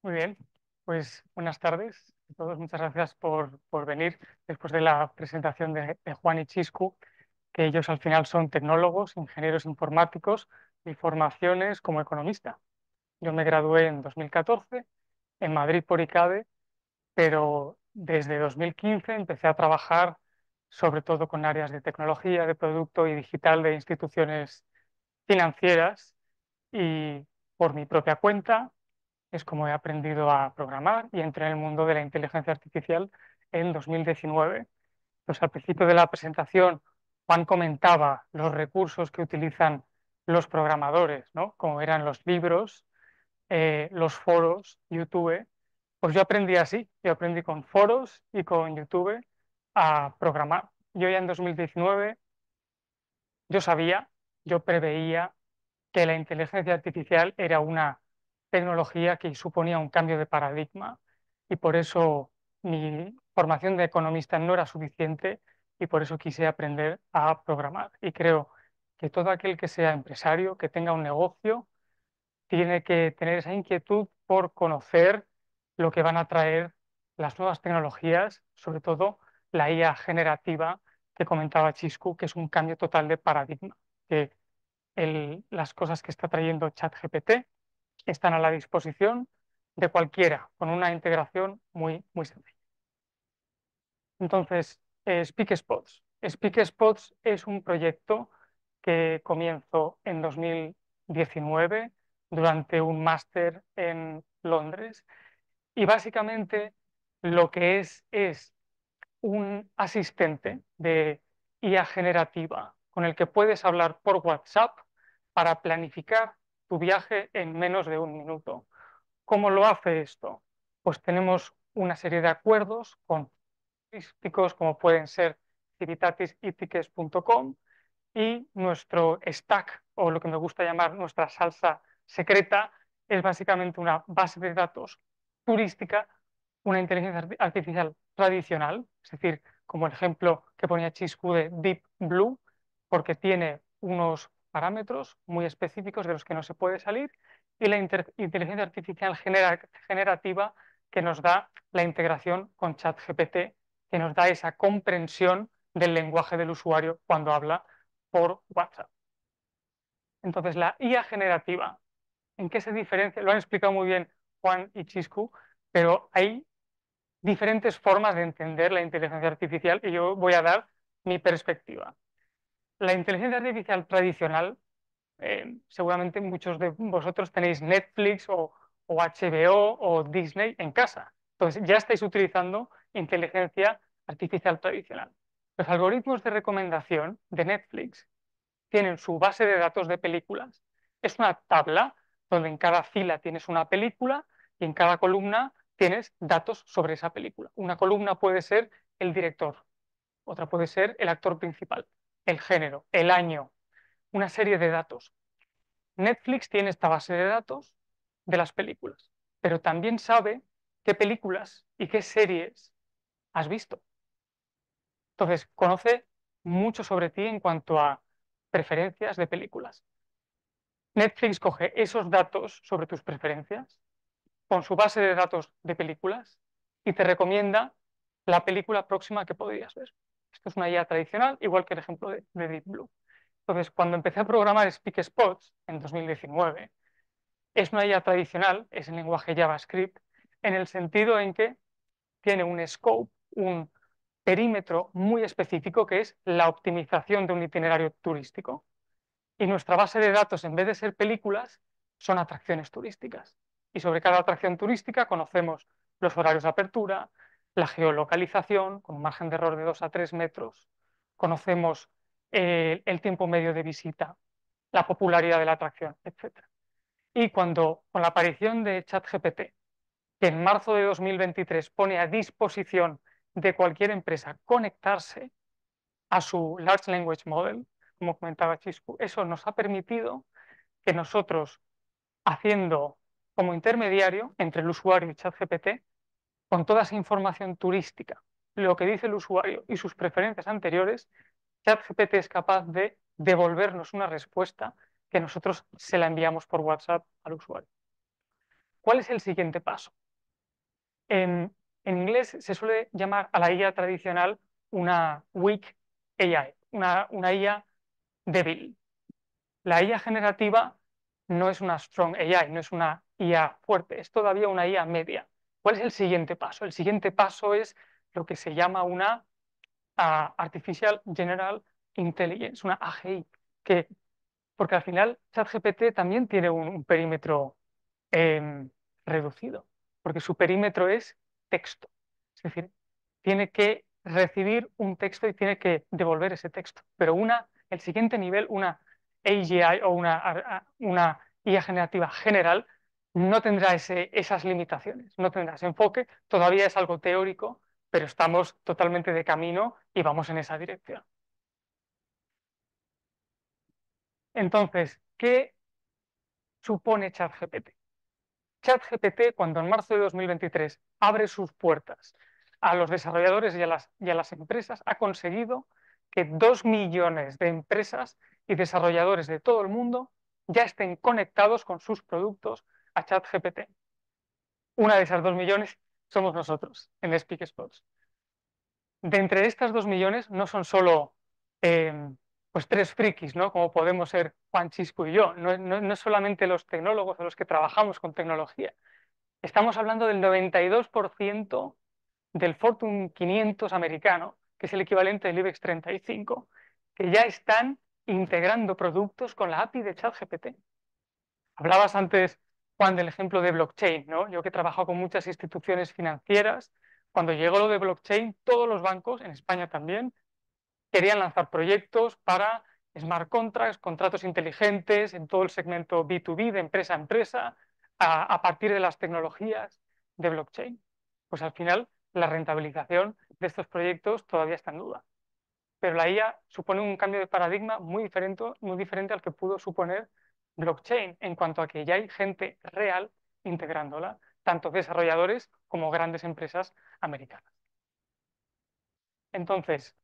Muy bien, pues buenas tardes a todos. Muchas gracias por venir después de la presentación de Juan y Chiscu, que ellos al final son tecnólogos, ingenieros informáticos y formaciones como economista. Yo me gradué en 2014 en Madrid por ICADE, pero desde 2015 empecé a trabajar sobre todo con áreas de tecnología, de producto y digital de instituciones financieras y por mi propia cuenta es como he aprendido a programar y entré en el mundo de la inteligencia artificial en 2019. Pues al principio de la presentación, Juan comentaba los recursos que utilizan los programadores, ¿no? Como eran los libros, los foros, YouTube. Pues yo aprendí así, yo aprendí con foros y con YouTube a programar. Yo ya en 2019, yo sabía, yo preveía que la inteligencia artificial era una tecnología que suponía un cambio de paradigma y por eso mi formación de economista no era suficiente y por eso quise aprender a programar. Y creo que todo aquel que sea empresario, que tenga un negocio, tiene que tener esa inquietud por conocer lo que van a traer las nuevas tecnologías, sobre todo la IA generativa que comentaba Chiscu, que es un cambio total de paradigma, que las cosas que está trayendo ChatGPT están a la disposición de cualquiera, con una integración muy sencilla. Entonces, Speak Spots. Speak Spots es un proyecto que comienzo en 2019 durante un máster en Londres y básicamente lo que es un asistente de IA generativa con el que puedes hablar por WhatsApp para planificar tu viaje en menos de un minuto. ¿Cómo lo hace esto? Pues tenemos una serie de acuerdos con turísticos como pueden ser Civitatis y Tickets.com y nuestro stack, o lo que me gusta llamar nuestra salsa secreta, es básicamente una base de datos turística, una inteligencia artificial tradicional, es decir, como el ejemplo que ponía Chiscu de Deep Blue, porque tiene unos parámetros muy específicos de los que no se puede salir, y la inteligencia artificial generativa que nos da la integración con ChatGPT, que nos da esa comprensión del lenguaje del usuario cuando habla por WhatsApp. Entonces, la IA generativa, ¿en qué se diferencia? Lo han explicado muy bien Juan y Chiscu, pero hay diferentes formas de entender la inteligencia artificial y yo voy a dar mi perspectiva. La inteligencia artificial tradicional, seguramente muchos de vosotros tenéis Netflix o HBO o Disney en casa. Entonces, ya estáis utilizando inteligencia artificial tradicional. Los algoritmos de recomendación de Netflix tienen su base de datos de películas. Es una tabla donde en cada fila tienes una película y en cada columna tienes datos sobre esa película. Una columna puede ser el director, otra puede ser el actor principal, el género, el año, una serie de datos. Netflix tiene esta base de datos de las películas, pero también sabe qué películas y qué series has visto. Entonces, conoce mucho sobre ti en cuanto a preferencias de películas. Netflix coge esos datos sobre tus preferencias con su base de datos de películas y te recomienda la película próxima que podrías ver. Esto es una IA tradicional, igual que el ejemplo de Deep Blue. Entonces, cuando empecé a programar Speak Spots en 2019, es una IA tradicional, es el lenguaje JavaScript, en el sentido en que tiene un scope, un perímetro muy específico que es la optimización de un itinerario turístico. Y nuestra base de datos, en vez de ser películas, son atracciones turísticas. Y sobre cada atracción turística conocemos los horarios de apertura, la geolocalización, con un margen de error de 2 a 3 metros. Conocemos el tiempo medio de visita, la popularidad de la atracción, etc. Y cuando, con la aparición de ChatGPT, que en marzo de 2023 pone a disposición de cualquier empresa conectarse a su Large Language Model, como comentaba Chiscu, eso nos ha permitido que nosotros, haciendo como intermediario entre el usuario y ChatGPT, con toda esa información turística, lo que dice el usuario y sus preferencias anteriores, ChatGPT es capaz de devolvernos una respuesta que nosotros se la enviamos por WhatsApp al usuario. ¿Cuál es el siguiente paso? En inglés se suele llamar a la IA tradicional una weak AI, una IA débil. La IA generativa no es una strong AI, no es una IA fuerte, es todavía una IA media. ¿Cuál es el siguiente paso? El siguiente paso es lo que se llama una Artificial General Intelligence, una AGI, porque al final ChatGPT también tiene un perímetro em, reducido, porque su perímetro es texto. Es decir, tiene que recibir un texto y tiene que devolver ese texto. Pero el siguiente nivel, una AGI o una IA generativa general, no tendrá esas limitaciones, no tendrá ese enfoque. Todavía es algo teórico, pero estamos totalmente de camino y vamos en esa dirección. Entonces, ¿qué supone ChatGPT? ChatGPT, cuando en marzo de 2023 abre sus puertas a los desarrolladores y a las empresas, ha conseguido que 2 millones de empresas y desarrolladores de todo el mundo ya estén conectados con sus productos a ChatGPT. Una de esas 2 millones somos nosotros en Speak Spots. De entre estas 2 millones no son solo pues 3 frikis, ¿no? Como podemos ser Juan Chisco y yo. No es solamente los tecnólogos o los que trabajamos con tecnología. Estamos hablando del 92% del Fortune 500 americano, que es el equivalente del IBEX 35, que ya están integrando productos con la API de ChatGPT. Hablabas antes, Juan, del ejemplo de blockchain, ¿no? Yo que he trabajado con muchas instituciones financieras, cuando llegó lo de blockchain, todos los bancos, en España también, querían lanzar proyectos para smart contracts, contratos inteligentes en todo el segmento B2B, de empresa a empresa, a partir de las tecnologías de blockchain. Pues al final la rentabilización de estos proyectos todavía está en duda. Pero la IA supone un cambio de paradigma muy diferente al que pudo suponer blockchain, en cuanto a que ya hay gente real integrándola, tanto desarrolladores como grandes empresas americanas. Entonces,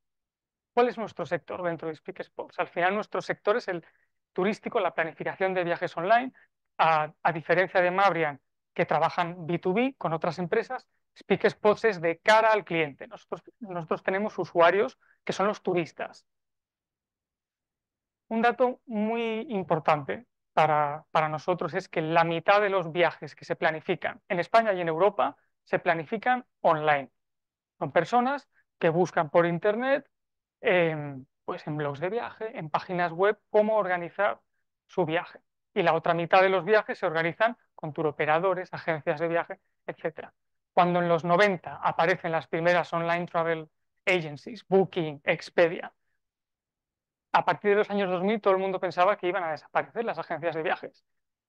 ¿cuál es nuestro sector dentro de Speak Sports? Al final nuestro sector es el turístico, la planificación de viajes online. A diferencia de Mabrian, que trabajan B2B con otras empresas, Speak Sports es de cara al cliente. Nosotros tenemos usuarios que son los turistas. Un dato muy importante para nosotros es que la mitad de los viajes que se planifican en España y en Europa se planifican online. Son personas que buscan por internet, pues en blogs de viaje, en páginas web, cómo organizar su viaje. Y la otra mitad de los viajes se organizan con turoperadores, agencias de viaje, etc. Cuando en los 90 aparecen las primeras online travel agencies, Booking, Expedia, a partir de los años 2000 todo el mundo pensaba que iban a desaparecer las agencias de viajes.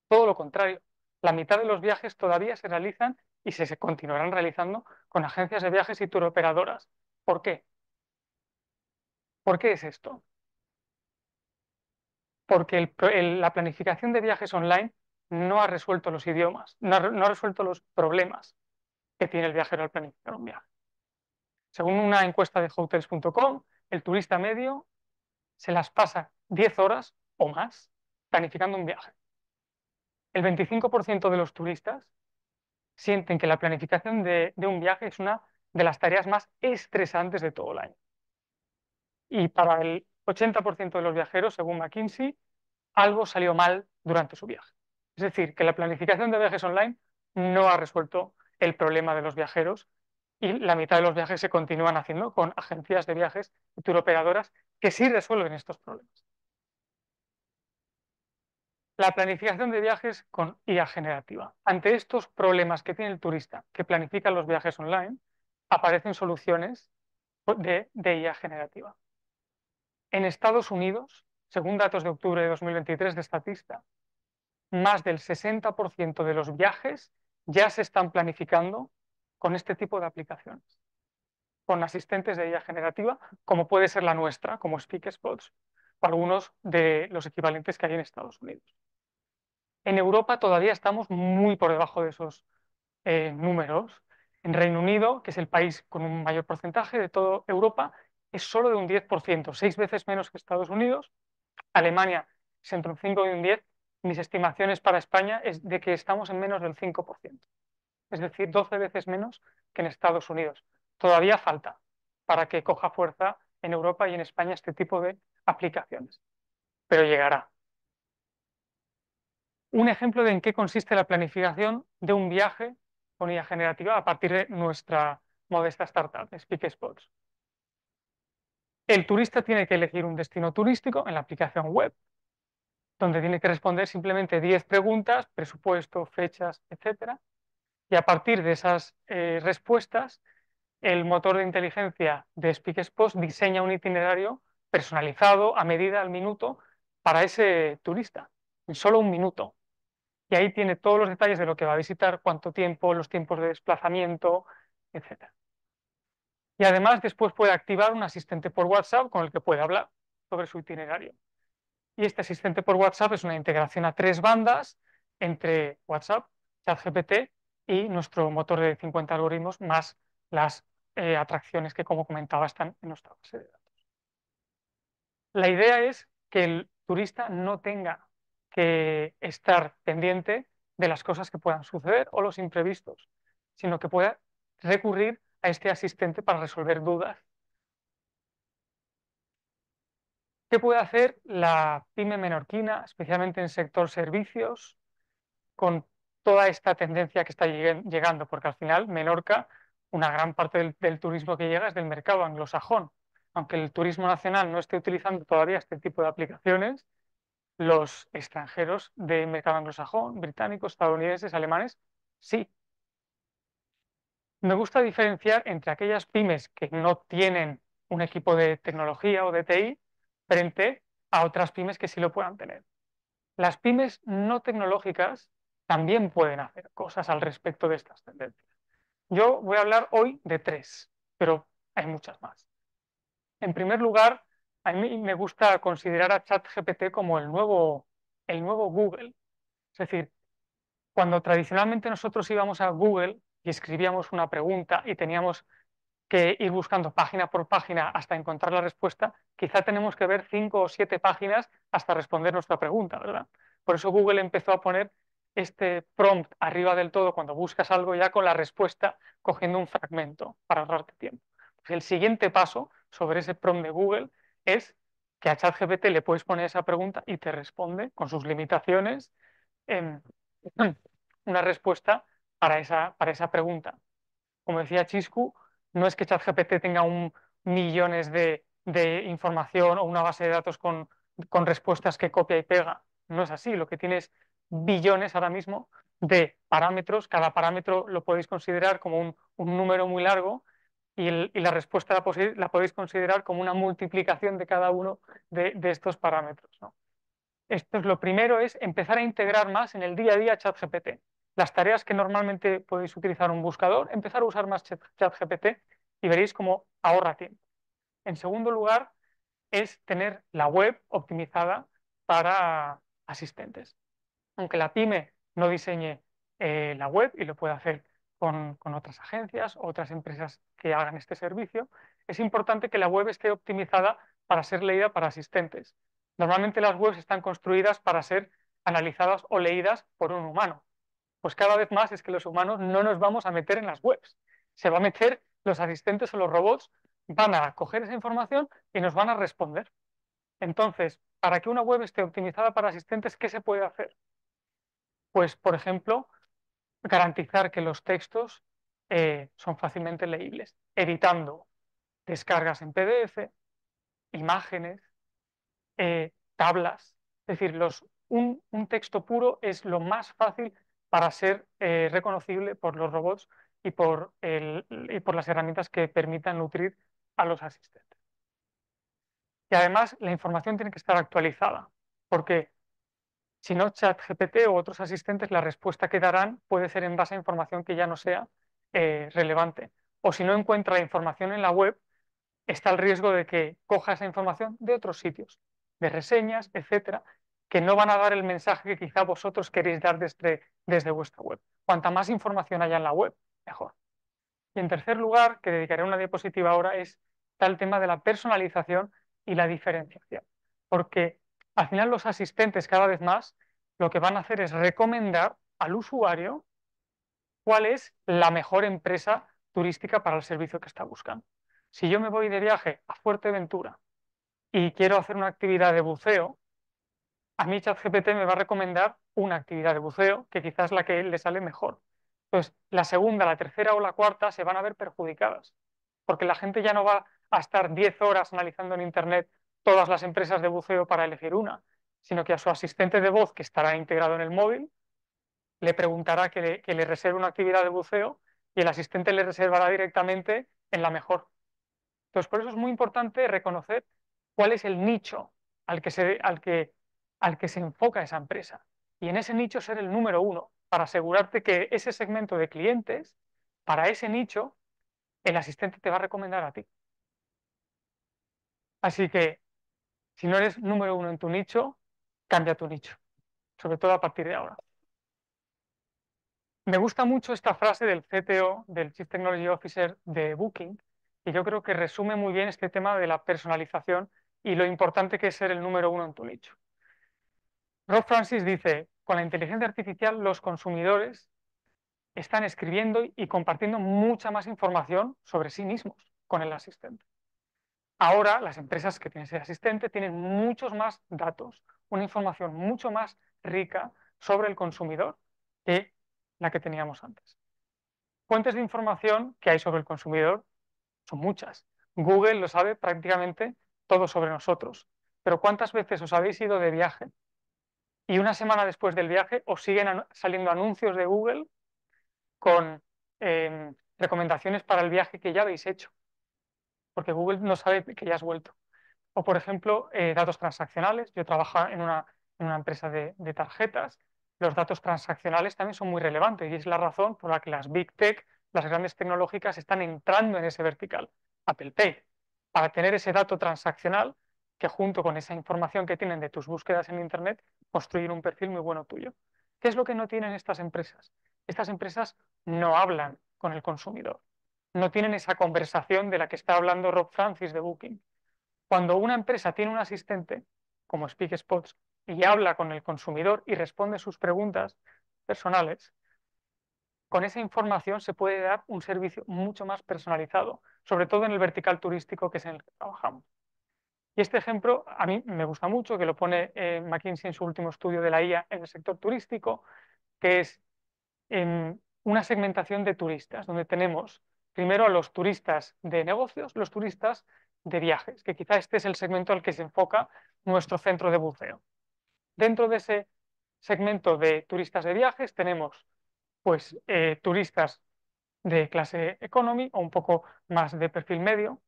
Todo lo contrario, la mitad de los viajes todavía se realizan y se continuarán realizando con agencias de viajes y turoperadoras. ¿Por qué? ¿Por qué es esto? Porque la planificación de viajes online no ha resuelto los idiomas, no ha resuelto los problemas que tiene el viajero al planificar un viaje. Según una encuesta de hotels.com, el turista medio se las pasa 10 horas o más planificando un viaje. El 25% de los turistas sienten que la planificación de un viaje es una de las tareas más estresantes de todo el año. Y para el 80% de los viajeros, según McKinsey, algo salió mal durante su viaje. Es decir, que la planificación de viajes online no ha resuelto el problema de los viajeros y la mitad de los viajes se continúan haciendo con agencias de viajes y turoperadoras que sí resuelven estos problemas. La planificación de viajes con IA generativa. Ante estos problemas que tiene el turista que planifica los viajes online, aparecen soluciones de IA generativa. En Estados Unidos, según datos de octubre de 2023 de Statista, más del 60% de los viajes ya se están planificando con este tipo de aplicaciones, con asistentes de IA generativa, como puede ser la nuestra, como SpeakSpots, o algunos de los equivalentes que hay en Estados Unidos. En Europa todavía estamos muy por debajo de esos números. En Reino Unido, que es el país con un mayor porcentaje de toda Europa, es solo de un 10%, 6 veces menos que Estados Unidos. Alemania es entre un 5 y un 10, mis estimaciones para España es de que estamos en menos del 5%, es decir, 12 veces menos que en Estados Unidos. Todavía falta para que coja fuerza en Europa y en España este tipo de aplicaciones, pero llegará. Un ejemplo de en qué consiste la planificación de un viaje con IA generativa a partir de nuestra modesta startup, SpeakSpots. El turista tiene que elegir un destino turístico en la aplicación web, donde tiene que responder simplemente 10 preguntas, presupuesto, fechas, etcétera. Y a partir de esas respuestas, el motor de inteligencia de SpeakSpots diseña un itinerario personalizado a medida, al minuto, para ese turista, en solo un minuto. Y ahí tiene todos los detalles de lo que va a visitar, cuánto tiempo, los tiempos de desplazamiento, etcétera. Y además después puede activar un asistente por WhatsApp con el que puede hablar sobre su itinerario. Y este asistente por WhatsApp es una integración a 3 bandas entre WhatsApp, ChatGPT y nuestro motor de 50 algoritmos más las atracciones que, como comentaba, están en nuestra base de datos. La idea es que el turista no tenga que estar pendiente de las cosas que puedan suceder o los imprevistos, sino que pueda recurrir a este asistente para resolver dudas. ¿Qué puede hacer la pyme menorquina, especialmente en el sector servicios, con toda esta tendencia que está llegando? Porque al final Menorca, una gran parte del turismo que llega es del mercado anglosajón. Aunque el turismo nacional no esté utilizando todavía este tipo de aplicaciones, los extranjeros de mercado anglosajón, británicos, estadounidenses, alemanes, sí. Me gusta diferenciar entre aquellas pymes que no tienen un equipo de tecnología o de TI frente a otras pymes que sí lo puedan tener. Las pymes no tecnológicas también pueden hacer cosas al respecto de estas tendencias. Yo voy a hablar hoy de 3, pero hay muchas más. En primer lugar, a mí me gusta considerar a ChatGPT como el nuevo Google. Es decir, cuando tradicionalmente nosotros íbamos a Google y escribíamos una pregunta y teníamos que ir buscando página por página hasta encontrar la respuesta, quizá tenemos que ver 5 o 7 páginas hasta responder nuestra pregunta, ¿verdad? Por eso Google empezó a poner este prompt arriba del todo cuando buscas algo ya con la respuesta cogiendo un fragmento para ahorrarte tiempo. Pues el siguiente paso sobre ese prompt de Google es que a ChatGPT le puedes poner esa pregunta y te responde con sus limitaciones en una respuesta para esa pregunta. Como decía Chiscu, no es que ChatGPT tenga millones de información o una base de datos con respuestas que copia y pega. No es así. Lo que tiene es billones ahora mismo de parámetros. Cada parámetro lo podéis considerar como un número muy largo y la respuesta la podéis considerar como una multiplicación de cada uno de estos parámetros, ¿no? Esto es lo primero, es empezar a integrar más en el día a día ChatGPT. Las tareas que normalmente podéis utilizar un buscador, empezar a usar más ChatGPT y veréis cómo ahorra tiempo. En segundo lugar, es tener la web optimizada para asistentes. Aunque la pyme no diseñe la web y lo puede hacer con otras agencias, otras empresas que hagan este servicio, es importante que la web esté optimizada para ser leída para asistentes. Normalmente las webs están construidas para ser analizadas o leídas por un humano. Pues cada vez más es que los humanos no nos vamos a meter en las webs. Se va a meter los asistentes o los robots, van a coger esa información y nos van a responder. Entonces, para que una web esté optimizada para asistentes, ¿qué se puede hacer? Pues, por ejemplo, garantizar que los textos son fácilmente leíbles, evitando descargas en PDF, imágenes, tablas. Es decir, un texto puro es lo más fácil para ser reconocible por los robots y por las herramientas que permitan nutrir a los asistentes. Y además, la información tiene que estar actualizada, porque si no, ChatGPT o otros asistentes, la respuesta que darán puede ser en base a información que ya no sea relevante. O si no encuentra la información en la web, está el riesgo de que coja esa información de otros sitios, de reseñas, etcétera, que no van a dar el mensaje que quizá vosotros queréis dar desde vuestra web. Cuanta más información haya en la web, mejor. Y en tercer lugar, que dedicaré una diapositiva ahora, está el tema de la personalización y la diferenciación. Porque al final los asistentes cada vez más lo que van a hacer es recomendar al usuario cuál es la mejor empresa turística para el servicio que está buscando. Si yo me voy de viaje a Fuerteventura y quiero hacer una actividad de buceo, a mí ChatGPT me va a recomendar una actividad de buceo que quizás es la que le sale mejor. Entonces, la segunda, la tercera o la cuarta se van a ver perjudicadas, porque la gente ya no va a estar 10 horas analizando en Internet todas las empresas de buceo para elegir una, sino que a su asistente de voz, que estará integrado en el móvil, le preguntará que le reserve una actividad de buceo y el asistente le reservará directamente en la mejor. Entonces, por eso es muy importante reconocer cuál es el nicho al que se enfoca esa empresa. Y en ese nicho ser el número uno, para asegurarte que ese segmento de clientes, para ese nicho, el asistente te va a recomendar a ti. Así que, si no eres número uno en tu nicho, cambia tu nicho, sobre todo a partir de ahora. Me gusta mucho esta frase del CTO, del Chief Technology Officer de Booking, y yo creo que resume muy bien este tema de la personalización y lo importante que es ser el número uno en tu nicho. Rob Francis dice, con la inteligencia artificial los consumidores están escribiendo y compartiendo mucha más información sobre sí mismos con el asistente. Ahora las empresas que tienen ese asistente tienen muchos más datos, una información mucho más rica sobre el consumidor que la que teníamos antes. Fuentes de información que hay sobre el consumidor son muchas. Google lo sabe prácticamente todo sobre nosotros. Pero ¿cuántas veces os habéis ido de viaje y una semana después del viaje os siguen saliendo anuncios de Google con recomendaciones para el viaje que ya habéis hecho? Porque Google no sabe que ya has vuelto. O, por ejemplo, datos transaccionales. Yo trabajo en una empresa de tarjetas. Los datos transaccionales también son muy relevantes y es la razón por la que las Big Tech, las grandes tecnológicas, están entrando en ese vertical. Apple Pay, para tener ese dato transaccional que junto con esa información que tienen de tus búsquedas en Internet, construir un perfil muy bueno tuyo. ¿Qué es lo que no tienen estas empresas? Estas empresas no hablan con el consumidor. No tienen esa conversación de la que está hablando Rob Francis de Booking. Cuando una empresa tiene un asistente, como SpeakSpots, y habla con el consumidor y responde sus preguntas personales, con esa información se puede dar un servicio mucho más personalizado, sobre todo en el vertical turístico que es en el que trabajamos. Y este ejemplo a mí me gusta mucho, que lo pone McKinsey en su último estudio de la IA en el sector turístico, que es una segmentación de turistas, donde tenemos primero a los turistas de negocios, los turistas de viajes, que quizá este es el segmento al que se enfoca nuestro centro de buceo. Dentro de ese segmento de turistas de viajes tenemos pues turistas de clase economy o un poco más de perfil medio,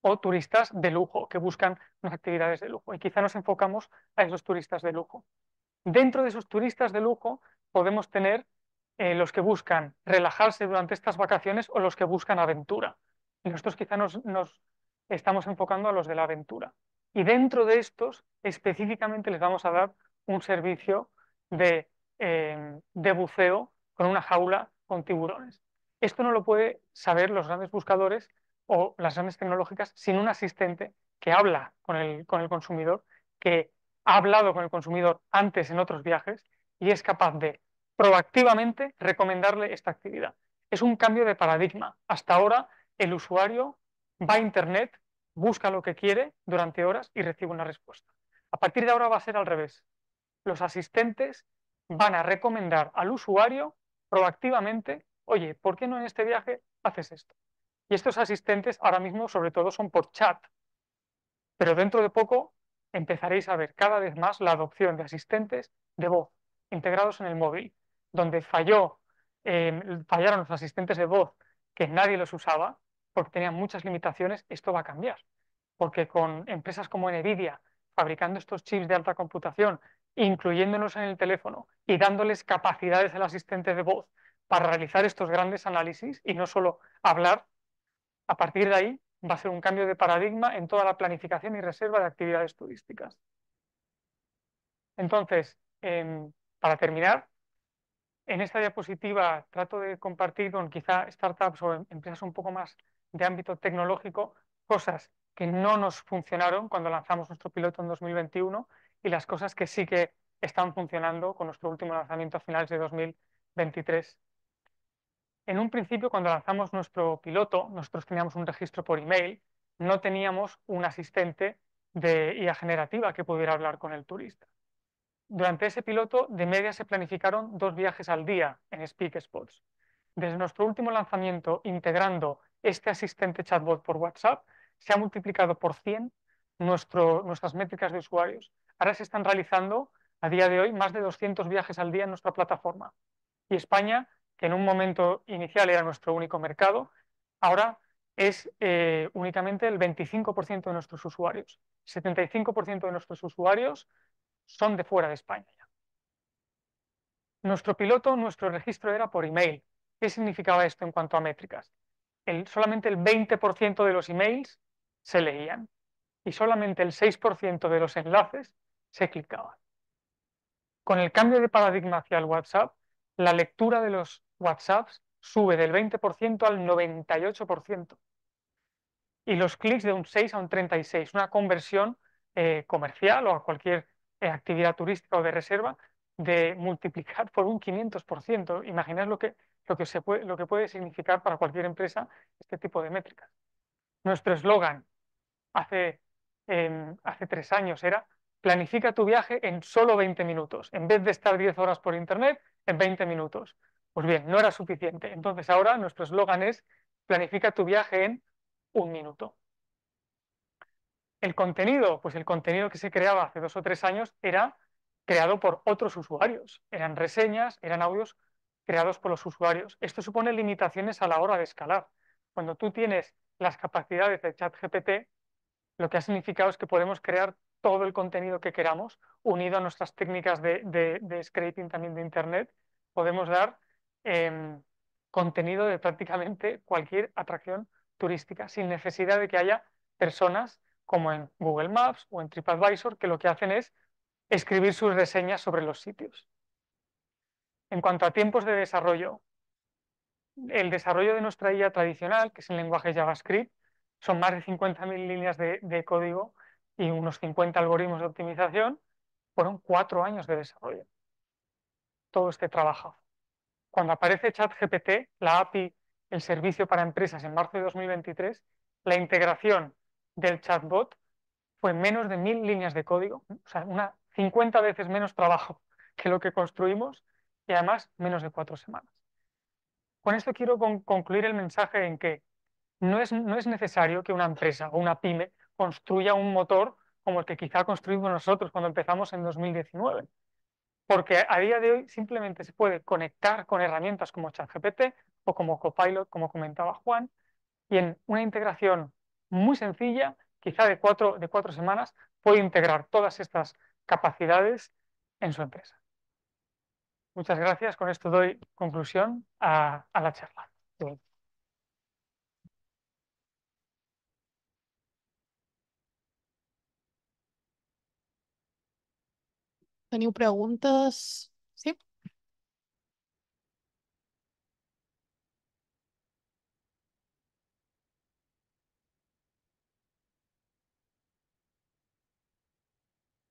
o turistas de lujo que buscan unas actividades de lujo. Y quizá nos enfocamos a esos turistas de lujo. Dentro de esos turistas de lujo podemos tener los que buscan relajarse durante estas vacaciones o los que buscan aventura. Y nosotros quizá nos estamos enfocando a los de la aventura. Y dentro de estos, específicamente les vamos a dar un servicio de buceo con una jaula con tiburones. Esto no lo puede saber los grandes buscadores o las grandes tecnológicas sin un asistente que habla con el consumidor, que ha hablado con el consumidor antes en otros viajes y es capaz de proactivamente recomendarle esta actividad. Es un cambio de paradigma. Hasta ahora el usuario va a Internet, busca lo que quiere durante horas y recibe una respuesta. A partir de ahora va a ser al revés. Los asistentes van a recomendar al usuario proactivamente, oye, ¿por qué no en este viaje haces esto? Y estos asistentes ahora mismo sobre todo son por chat, pero dentro de poco empezaréis a ver cada vez más la adopción de asistentes de voz integrados en el móvil, donde fallaron los asistentes de voz que nadie los usaba porque tenían muchas limitaciones. Esto va a cambiar, porque con empresas como Nvidia fabricando estos chips de alta computación, incluyéndonos en el teléfono y dándoles capacidades al asistente de voz para realizar estos grandes análisis y no solo hablar, a partir de ahí va a ser un cambio de paradigma en toda la planificación y reserva de actividades turísticas. Entonces, para terminar, en esta diapositiva trato de compartir con quizá startups o empresas un poco más de ámbito tecnológico cosas que no nos funcionaron cuando lanzamos nuestro piloto en 2021 y las cosas que sí que están funcionando con nuestro último lanzamiento a finales de 2023. En un principio, cuando lanzamos nuestro piloto, nosotros teníamos un registro por email, no teníamos un asistente de IA generativa que pudiera hablar con el turista. Durante ese piloto, de media se planificaron 2 viajes al día en Speak Spots. Desde nuestro último lanzamiento, integrando este asistente chatbot por WhatsApp, se ha multiplicado por 100 nuestras métricas de usuarios. Ahora se están realizando, a día de hoy, más de 200 viajes al día en nuestra plataforma. Y España, que en un momento inicial era nuestro único mercado, ahora es únicamente el 25% de nuestros usuarios. 75% de nuestros usuarios son de fuera de España. Nuestro piloto, nuestro registro era por email. ¿Qué significaba esto en cuanto a métricas? Solamente el 20% de los emails se leían y solamente el 6% de los enlaces se clicaban. Con el cambio de paradigma hacia el WhatsApp, la lectura de los WhatsApps sube del 20% al 98% y los clics de un 6 a un 36%, una conversión comercial o a cualquier actividad turística o de reserva de multiplicar por un 500%. Imaginad lo que puede significar para cualquier empresa este tipo de métricas. Nuestro eslogan hace, hace 3 años era: planifica tu viaje en solo 20 minutos, en vez de estar 10 horas por internet, en 20 minutos. Pues bien, no era suficiente. Entonces ahora nuestro eslogan es: planifica tu viaje en 1 minuto. El contenido, pues el contenido que se creaba hace 2 o 3 años era creado por otros usuarios. Eran reseñas, eran audios creados por los usuarios. Esto supone limitaciones a la hora de escalar. Cuando tú tienes las capacidades de ChatGPT, lo que ha significado es que podemos crear todo el contenido que queramos, unido a nuestras técnicas de scraping también de Internet. Podemos dar contenido de prácticamente cualquier atracción turística, sin necesidad de que haya personas como en Google Maps o en TripAdvisor, que lo que hacen es escribir sus reseñas sobre los sitios. En cuanto a tiempos de desarrollo, el desarrollo de nuestra IA tradicional, que es en lenguaje JavaScript, son más de 50.000 líneas de código y unos 50 algoritmos de optimización. Fueron 4 años de desarrollo, todo este trabajo. Cuando aparece ChatGPT, la API, el servicio para empresas, en marzo de 2023, la integración del chatbot fue menos de 1.000 líneas de código, o sea, 50 veces menos trabajo que lo que construimos y además menos de 4 semanas. Con esto quiero concluir el mensaje en que no es necesario que una empresa o una pyme construya un motor como el que quizá construimos nosotros cuando empezamos en 2019, porque a día de hoy simplemente se puede conectar con herramientas como ChatGPT o como Copilot, como comentaba Juan, y en una integración muy sencilla, quizá de cuatro semanas, puede integrar todas estas capacidades en su empresa. Muchas gracias. Con esto doy conclusión a la charla. Teniu preguntes? Sí?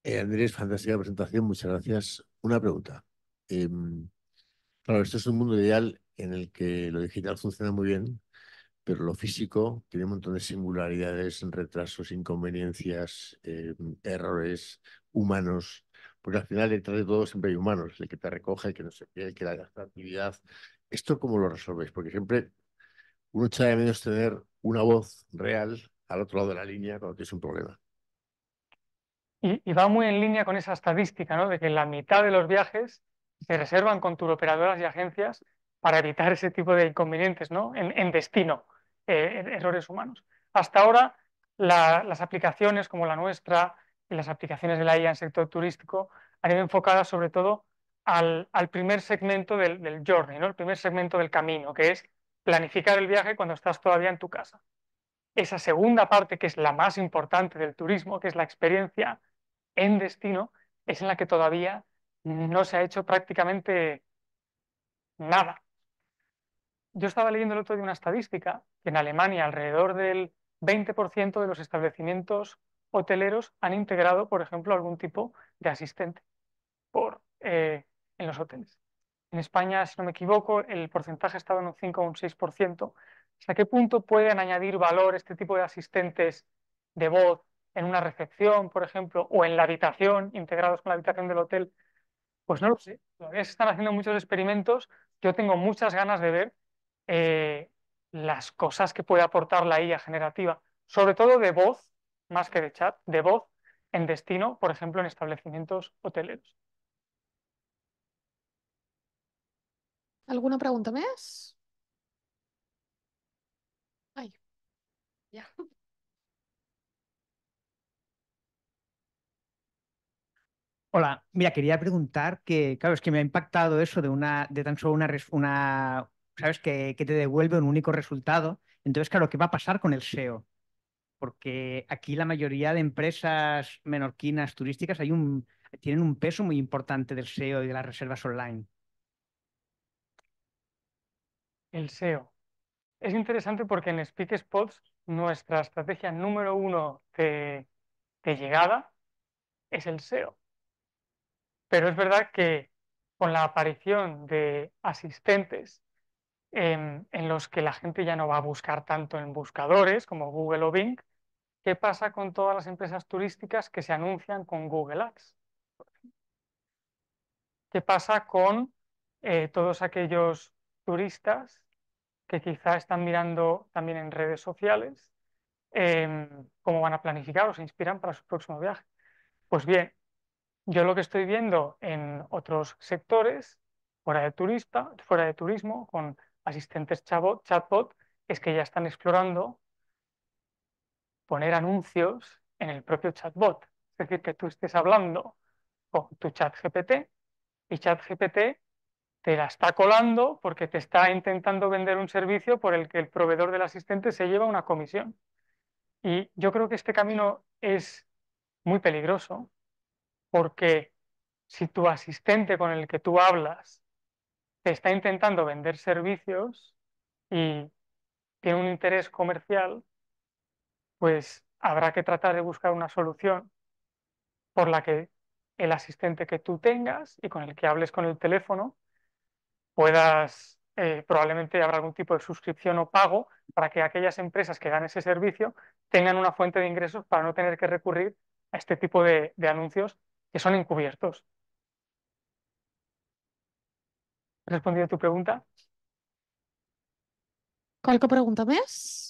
Andrés, fantástica presentación, muchas gracias. Una pregunta. Claro, esto es un mundo ideal en el que lo digital funciona muy bien, pero lo físico tiene un montón de singularidades, retrasos, inconveniencias, errores humanos, porque al final detrás de todo siempre hay humanos, el que te recoge, el que no sé qué, el que da la actividad. ¿Esto cómo lo resolvéis? Porque siempre uno echa de menos tener una voz real al otro lado de la línea cuando tienes un problema. Y va muy en línea con esa estadística, ¿no? De que la mitad de los viajes se reservan con turoperadoras y agencias para evitar ese tipo de inconvenientes, ¿no? En destino, errores humanos. Hasta ahora, las aplicaciones como la nuestra y las aplicaciones de la IA en sector turístico han ido enfocadas sobre todo al primer segmento del journey, ¿no? El primer segmento del camino, que es planificar el viaje cuando estás todavía en tu casa. Esa segunda parte, que es la más importante del turismo, que es la experiencia en destino, es en la que todavía no se ha hecho prácticamente nada. Yo estaba leyendo el otro día una estadística que en Alemania alrededor del 20% de los establecimientos hoteleros han integrado, por ejemplo, algún tipo de asistente en los hoteles. En España, si no me equivoco, el porcentaje estaba en un 5 o un 6%. ¿Hasta qué punto pueden añadir valor este tipo de asistentes de voz en una recepción, por ejemplo, o en la habitación, integrados con la habitación del hotel? Pues no lo sé. Todavía se están haciendo muchos experimentos. Yo tengo muchas ganas de ver eh, las cosas que puede aportar la IA generativa, sobre todo de voz, más que de chat, de voz en destino, por ejemplo, en establecimientos hoteleros. ¿Alguna pregunta más? Ay, ya. Hola, mira, quería preguntar que, claro, es que me ha impactado eso de tan solo ¿sabes? Que te devuelve un único resultado. Entonces, claro, ¿qué va a pasar con el SEO? Porque aquí la mayoría de empresas menorquinas turísticas tienen un peso muy importante del SEO y de las reservas online. El SEO. Es interesante porque en Speak Spots nuestra estrategia número uno de llegada es el SEO. Pero es verdad que con la aparición de asistentes en los que la gente ya no va a buscar tanto en buscadores como Google o Bing, ¿qué pasa con todas las empresas turísticas que se anuncian con Google Ads? ¿Qué pasa con todos aquellos turistas que quizá están mirando también en redes sociales cómo van a planificar o se inspiran para su próximo viaje? Pues bien, yo lo que estoy viendo en otros sectores, fuera de turismo, con asistentes chatbot, es que ya están explorando poner anuncios en el propio chatbot. Es decir, que tú estés hablando con tu chat GPT y chat GPT te la está colando porque te está intentando vender un servicio por el que el proveedor del asistente se lleva una comisión. Y yo creo que este camino es muy peligroso porque si tu asistente con el que tú hablas te está intentando vender servicios y tiene un interés comercial, pues habrá que tratar de buscar una solución por la que el asistente que tú tengas y con el que hables con el teléfono puedas, probablemente habrá algún tipo de suscripción o pago para que aquellas empresas que dan ese servicio tengan una fuente de ingresos para no tener que recurrir a este tipo de anuncios que son encubiertos. ¿He respondido a tu pregunta? Qualque pregunta més?